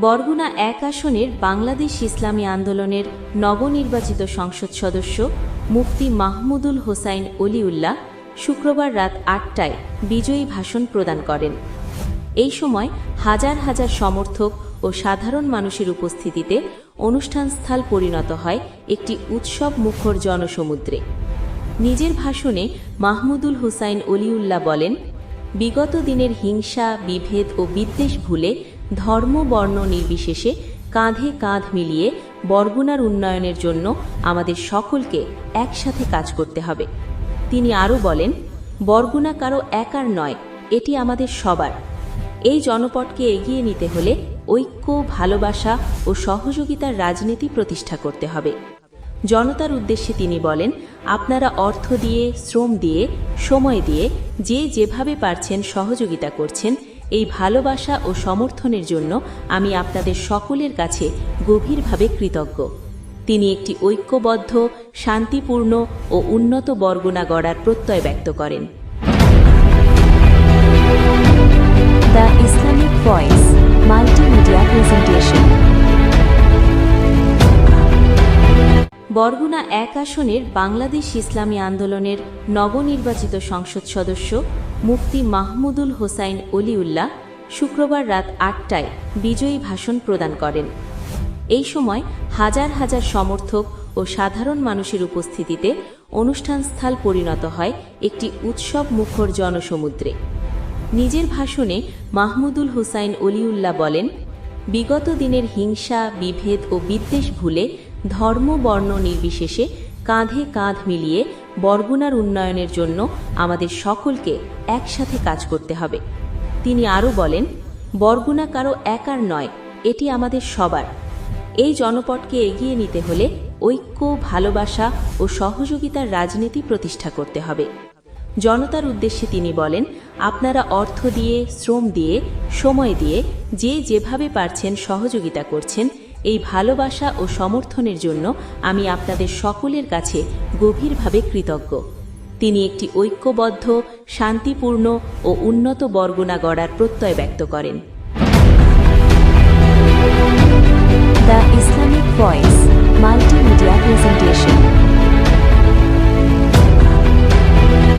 বরগুনা ১ আসনের বাংলাদেশ ইসলামী আন্দোলনের নবনির্বাচিত সংসদ সদস্য মুফতি মাহমুদুল হোসাইন অলিউল্লাহ শুক্রবার রাত ৮টায় বিজয়ী ভাষণ প্রদান করেন। এই সময় হাজার হাজার সমর্থক ও সাধারণ মানুষের উপস্থিতিতে অনুষ্ঠানস্থল পরিণত হয় একটি উৎসব মুখর জনসমুদ্রে। নিজের ভাষণে মাহমুদুল হোসাইন অলিউল্লাহ বলেন, বিগত দিনের হিংসা, বিভেদ ও বিদ্বেষ ভুলে ধর্ম বর্ণ নির্বিশেষে কাঁধে কাঁধ মিলিয়ে বরগুনার উন্নয়নের জন্য আমাদের সকলকে একসাথে কাজ করতে হবে। তিনি আরও বলেন, বরগুনা কারো একার নয়, এটি আমাদের সবার। এই জনপদকে এগিয়ে নিতে হলে ঐক্য, ভালোবাসা ও সহযোগিতার রাজনীতি প্রতিষ্ঠা করতে হবে। জনতার উদ্দেশ্যে তিনি বলেন, আপনারা অর্থ দিয়ে, শ্রম দিয়ে, সময় দিয়ে যে যেভাবে পারছেন সহযোগিতা করছেন। এই ভালোবাসা ও সমর্থনের জন্য আমি আপনাদের সকলের কাছে গভীরভাবে কৃতজ্ঞ। তিনি একটি ঐক্যবদ্ধ, শান্তিপূর্ণ ও উন্নত বরগুনা গড়ার প্রত্যয় ব্যক্ত করেন। The Islamic voice multimedia presentation. Barguna ১ আসনের বাংলাদেশ ইসলামী আন্দোলনের নবনির্বাচিত সংসদ সদস্য মুফতি মাহমুদুল হোসাইন অলিউল্লাহ শুক্রবার রাত ৮টায় বিজয়ী ভাষণ প্রদান করেন। এই সময় হাজার হাজার সমর্থক ও সাধারণ মানুষের উপস্থিতিতে অনুষ্ঠানস্থল পরিণত হয় একটি উৎসব মুখর জনসমুদ্রে। নিজের ভাষণে মাহমুদুল হোসাইন অলিউল্লাহ বলেন, বিগত দিনের হিংসা, বিভেদ ও বিদ্বেষ ভুলে ধর্ম বর্ণ নির্বিশেষে কাঁধে কাঁধ মিলিয়ে বরগুনার উন্নয়নের জন্য আমাদের সকলকে একসাথে কাজ করতে হবে। তিনি আরও বলেন, বরগুনা কারো একার নয়, এটি আমাদের সবার। এই জনপদকে এগিয়ে নিতে হলে ঐক্য, ভালোবাসা ও সহযোগিতার রাজনীতি প্রতিষ্ঠা করতে হবে। জনতার উদ্দেশ্যে তিনি বলেন, আপনারা অর্থ দিয়ে, শ্রম দিয়ে, সময় দিয়ে যে যেভাবে পারছেন সহযোগিতা করছেন। এই ভালোবাসা ও সমর্থনের জন্য আমি আপনাদের সকলের কাছে গভীরভাবে কৃতজ্ঞ। তিনি একটি ঐক্যবদ্ধ, শান্তিপূর্ণ ও উন্নত বরগুনা গড়ার প্রত্যয় ব্যক্ত করেন। The Islamic voice multimedia presentation.